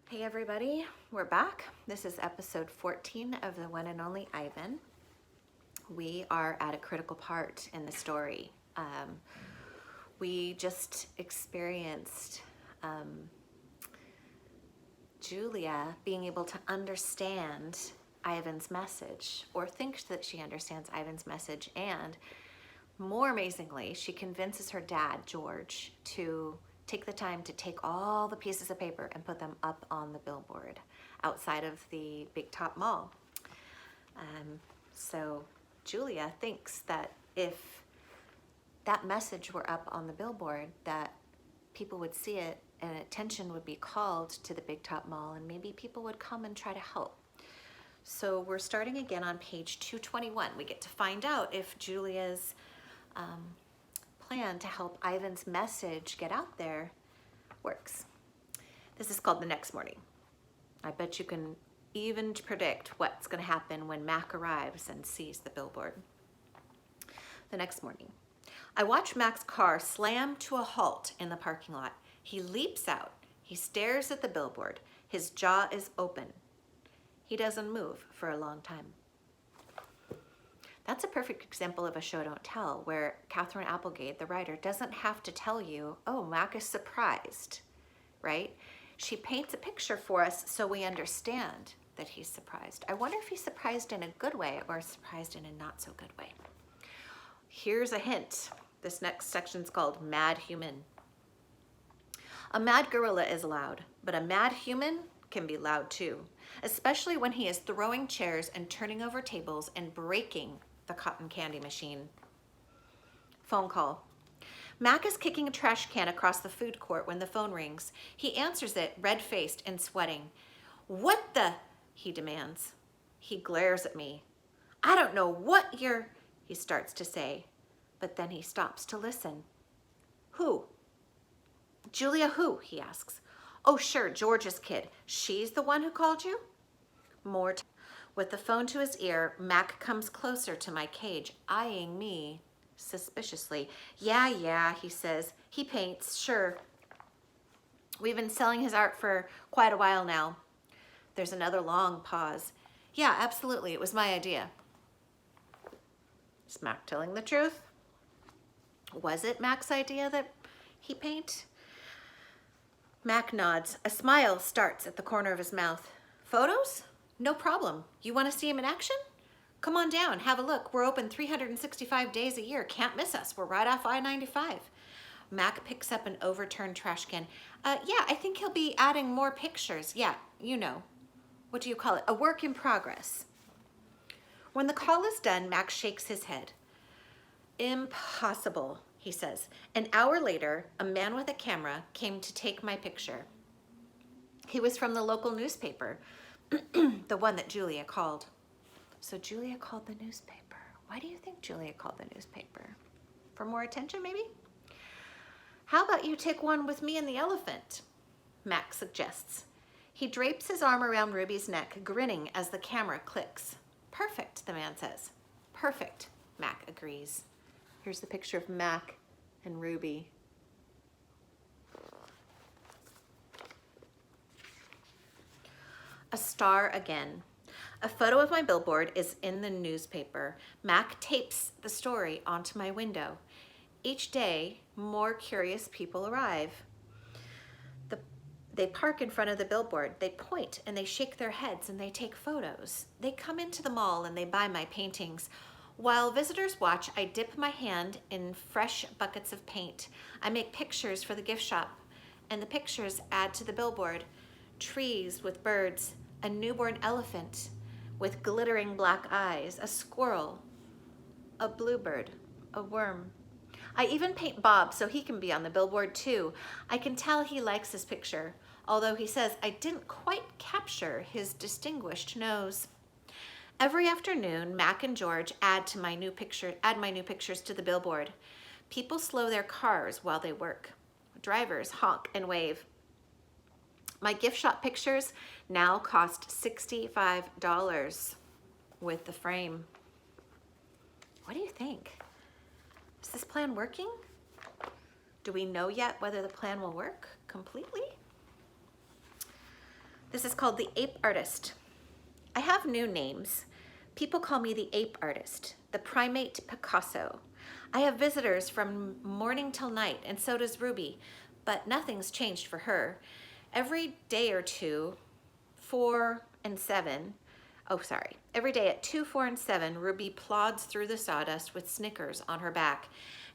Hey everybody, we're back. This is episode 14 of the one and only Ivan. We are at a critical part in the story. We just experienced Julia being able to understand Ivan's message, or think that she understands Ivan's message, and more amazingly, she convinces her dad, George, to take the time to take all the pieces of paper and put them up on the billboard outside of the Big Top Mall. So Julia thinks that if that message were up on the billboard, that people would see it and attention would be called to the Big Top Mall, and maybe people would come and try to help. So we're starting again on page 221. We get to find out if Julia's plan to help Ivan's message get out there works. This is called The Next Morning. I bet you can even predict what's going to happen when Mac arrives and sees the billboard. The next morning, I watch Mac's car slam to a halt in the parking lot. He leaps out. He stares at the billboard. His jaw is open. He doesn't move for a long time. That's a perfect example of a show don't tell, where Katherine Applegate, the writer, doesn't have to tell you, oh, Mac is surprised, right? She paints a picture for us so we understand that he's surprised. I wonder if he's surprised in a good way or surprised in a not so good way. Here's a hint. This next section's called Mad Human. A mad gorilla is loud, but a mad human can be loud too, especially when he is throwing chairs and turning over tables and breaking the cotton candy machine. Phone call. Mac is kicking a trash can across the food court when the phone rings. He answers it, red-faced and sweating. What the? He demands. He glares at me. I don't know what you're, he starts to say, but then he stops to listen. Who? Julia who? He asks. Oh, sure, George's kid. She's the one who called you? More. With the phone to his ear, Mac comes closer to my cage, eyeing me suspiciously. Yeah, he says. He paints, sure. We've been selling his art for quite a while now. There's another long pause. Yeah, absolutely. It was my idea. Is Mac telling the truth? Was it Mac's idea that he paint? Mac nods. A smile starts at the corner of his mouth. Photos? No problem. You want to see him in action? Come on down, have a look. We're open 365 days a year. Can't miss us. We're right off I-95. Mac picks up an overturned trash can. Yeah, I think he'll be adding more pictures. Yeah, you know. What do you call it? A work in progress. When the call is done, Mac shakes his head. Impossible, he says. An hour later, a man with a camera came to take my picture. He was from the local newspaper, the one that Julia called. So Julia called the newspaper. Why do you think Julia called the newspaper? For more attention, maybe? How about you take one with me and the elephant? Mac suggests. He drapes his arm around Ruby's neck, grinning as the camera clicks. Perfect, the man says. Perfect, Mac agrees. Here's the picture of Mac and Ruby. A star again. A photo of my billboard is in the newspaper. Mac tapes the story onto my window. Each day, more curious people arrive. They park in front of the billboard. They point and they shake their heads and they take photos. They come into the mall and they buy my paintings. While visitors watch, I dip my hand in fresh buckets of paint. I make pictures for the gift shop, and the pictures add to the billboard. Trees with birds, a newborn elephant with glittering black eyes, a squirrel, a bluebird, a worm. I even paint Bob so he can be on the billboard too. I can tell he likes this picture, although he says I didn't quite capture his distinguished nose. Every afternoon, Mac and George add my new pictures to the billboard. People slow their cars while they work. Drivers honk and wave. My gift shop pictures now cost $65 with the frame. What do you think? Is this plan working? Do we know yet whether the plan will work completely? This is called The Ape Artist. I have new names. People call me the Ape Artist, the Primate Picasso. I have visitors from morning till night, and so does Ruby, but nothing's changed for her. Every day or two, 4 and 7, every day at 2, 4, and 7, Ruby plods through the sawdust with Snickers on her back.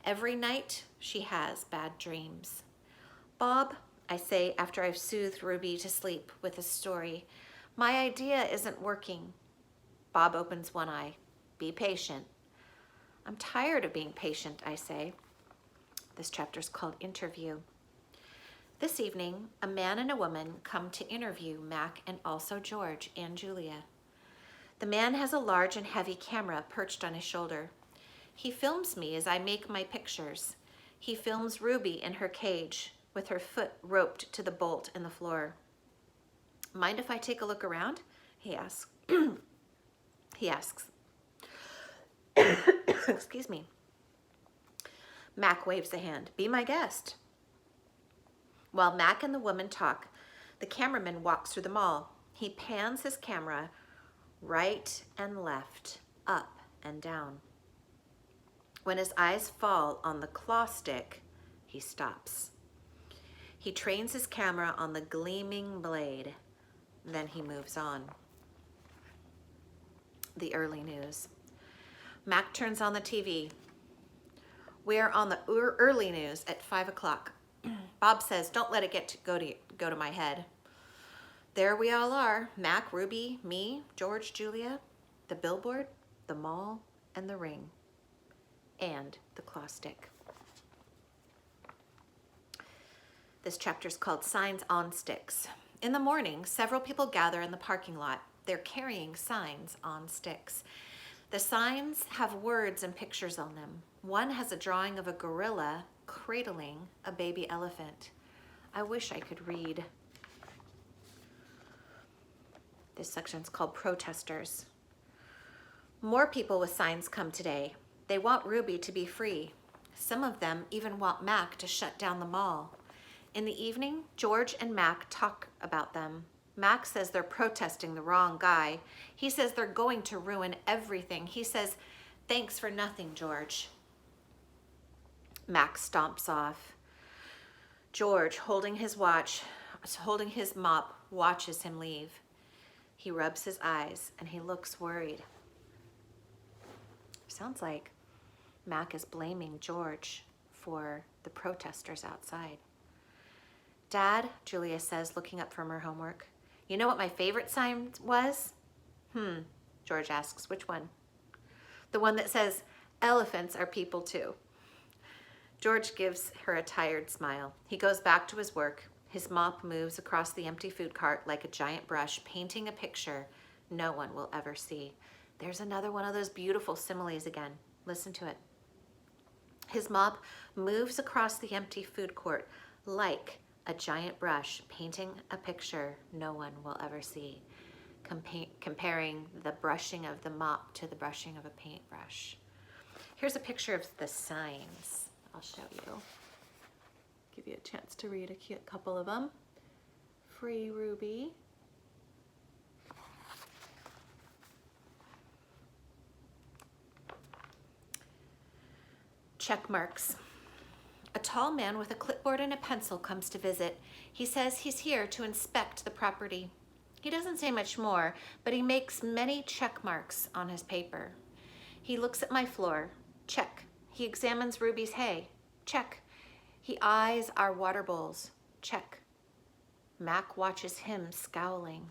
Every night, she has bad dreams. Bob, I say after I've soothed Ruby to sleep with a story, my idea isn't working. Bob opens one eye. Be patient. I'm tired of being patient, I say. This chapter's called Interview. This evening, a man and a woman come to interview Mac and also George and Julia. The man has a large and heavy camera perched on his shoulder. He films me as I make my pictures. He films Ruby in her cage with her foot roped to the bolt in the floor. Mind if I take a look around? He asks. He asks. Excuse me. Mac waves a hand. Be my guest. While Mac and the woman talk, the cameraman walks through the mall. He pans his camera right and left, up and down. When his eyes fall on the claw stick, he stops. He trains his camera on the gleaming blade. Then he moves on. The early news. Mac turns on the TV. We're on the early news at 5 o'clock. Bob says, don't let it go to my head. There we all are, Mac, Ruby, me, George, Julia, the billboard, the mall, and the ring, and the claw stick. This chapter's called Signs on Sticks. In the morning, several people gather in the parking lot. They're carrying signs on sticks. The signs have words and pictures on them. One has a drawing of a gorilla cradling a baby elephant. I wish I could read. This section's called Protesters. More people with signs come today. They want Ruby to be free. Some of them even want Mac to shut down the mall. In the evening, George and Mac talk about them. Mac says they're protesting the wrong guy. He says they're going to ruin everything. He says, thanks for nothing, George. Mac stomps off. George, holding his mop, watches him leave. He rubs his eyes and he looks worried. Sounds like Mac is blaming George for the protesters outside. Dad, Julia says, looking up from her homework. You know what my favorite sign was? George asks, which one? The one that says, elephants are people too. George gives her a tired smile. He goes back to his work. His mop moves across the empty food cart like a giant brush, painting a picture no one will ever see. There's another one of those beautiful similes again. Listen to it. His mop moves across the empty food court like a giant brush, painting a picture no one will ever see. Comparing the brushing of the mop to the brushing of a paintbrush. Here's a picture of the signs. I'll show you. Give you a chance to read a couple of them. Free Ruby. Check marks. A tall man with a clipboard and a pencil comes to visit. He says he's here to inspect the property. He doesn't say much more, but he makes many check marks on his paper. He looks at my floor. Check. He examines Ruby's hay. Check. He eyes our water bowls. Check. Mac watches him scowling.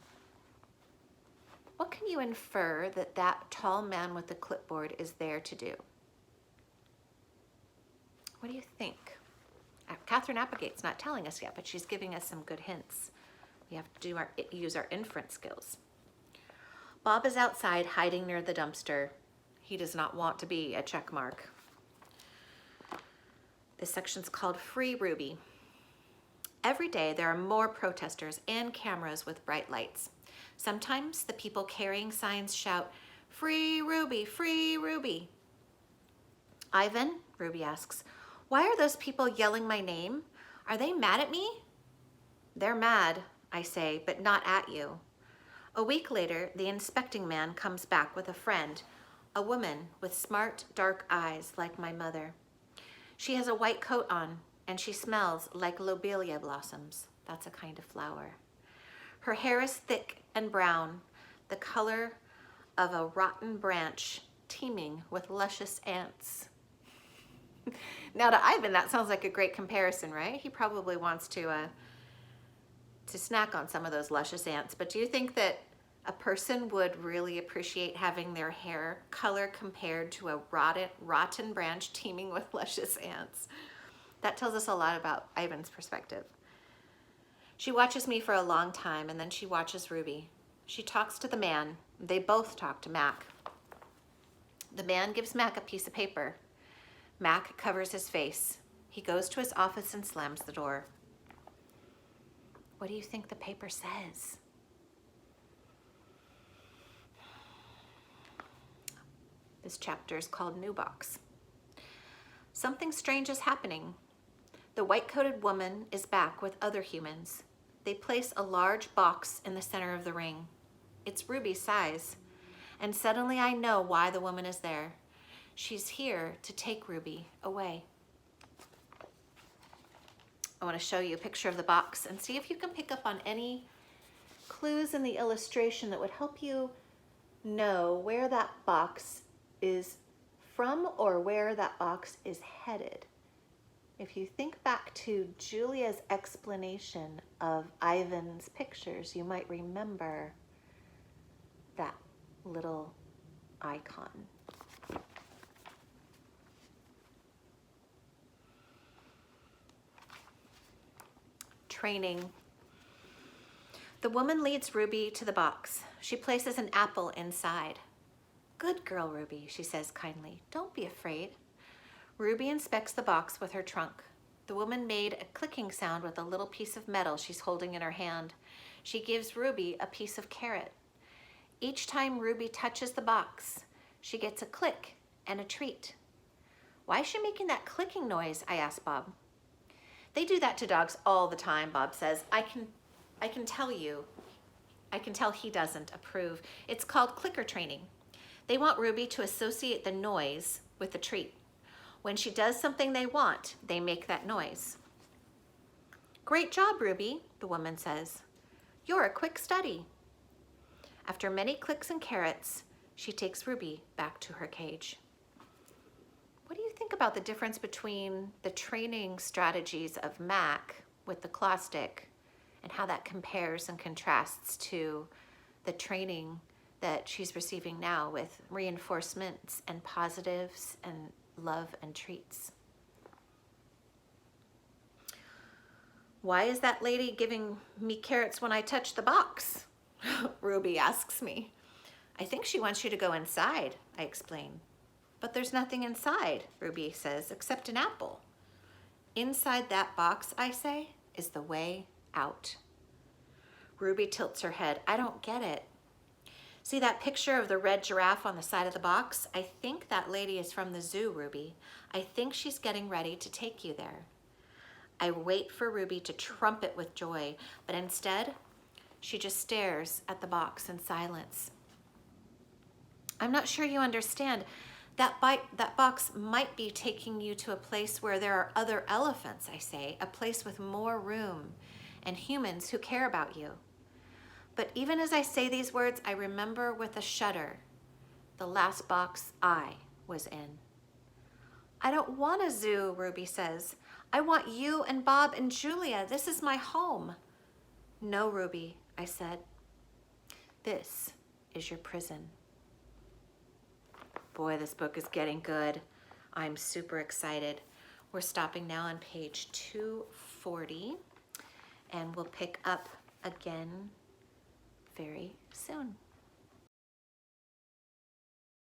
What can you infer that tall man with the clipboard is there to do? What do you think? Catherine Applegate's not telling us yet, but she's giving us some good hints. We have to use our inference skills. Bob is outside hiding near the dumpster. He does not want to be a check mark. This section's called Free Ruby. Every day there are more protesters and cameras with bright lights. Sometimes the people carrying signs shout, "Free Ruby, free Ruby." Ivan, Ruby asks, why are those people yelling my name? Are they mad at me? They're mad. I say, but not at you. A week later, the inspecting man comes back with a friend, a woman with smart, dark eyes like my mother. She has a white coat on, and she smells like lobelia blossoms. That's a kind of flower. Her hair is thick and brown, the color of a rotten branch teeming with luscious ants. Now to Ivan, that sounds like a great comparison, right? He probably wants to snack on some of those luscious ants. But do you think that a person would really appreciate having their hair color compared to a rotten branch teeming with luscious ants? That tells us a lot about Ivan's perspective. She watches me for a long time, and then she watches Ruby. She talks to the man. They both talk to Mac. The man gives Mac a piece of paper. Mac covers his face. He goes to his office and slams the door. What do you think the paper says? This chapter is called New Box. Something strange is happening. The white-coated woman is back with other humans. They place a large box in the center of the ring. It's Ruby's size. And suddenly I know why the woman is there. She's here to take Ruby away. I want to show you a picture of the box and see if you can pick up on any clues in the illustration that would help you know where that box is from or where that box is headed. If you think back to Julia's explanation of Ivan's pictures, you might remember that little icon. Training. The woman leads Ruby to the box. She places an apple inside. Good girl, Ruby, she says kindly. Don't be afraid. Ruby inspects the box with her trunk. The woman made a clicking sound with a little piece of metal she's holding in her hand. She gives Ruby a piece of carrot. Each time Ruby touches the box, she gets a click and a treat. Why is she making that clicking noise? I ask Bob. They do that to dogs all the time, Bob says. I can tell he doesn't approve. It's called clicker training. They want Ruby to associate the noise with the treat. When she does something they want, they make that noise. Great job, Ruby, the woman says. You're a quick study. After many clicks and carrots, she takes Ruby back to her cage. What do you think about the difference between the training strategies of Mac with the claw stick and how that compares and contrasts to the training that she's receiving now with reinforcements and positives and love and treats? Why is that lady giving me carrots when I touch the box? Ruby asks me. I think she wants you to go inside, I explain. But there's nothing inside, Ruby says, except an apple. Inside that box, I say, is the way out. Ruby tilts her head. I don't get it. See that picture of the red giraffe on the side of the box? I think that lady is from the zoo, Ruby. I think she's getting ready to take you there. I wait for Ruby to trumpet with joy, but instead, she just stares at the box in silence. I'm not sure you understand. That box might be taking you to a place where there are other elephants, I say, a place with more room and humans who care about you. But even as I say these words, I remember with a shudder the last box I was in. I don't want a zoo, Ruby says. I want you and Bob and Julia. This is my home. No, Ruby, I said. This is your prison. Boy, this book is getting good. I'm super excited. We're stopping now on page 240, and we'll pick up again very soon.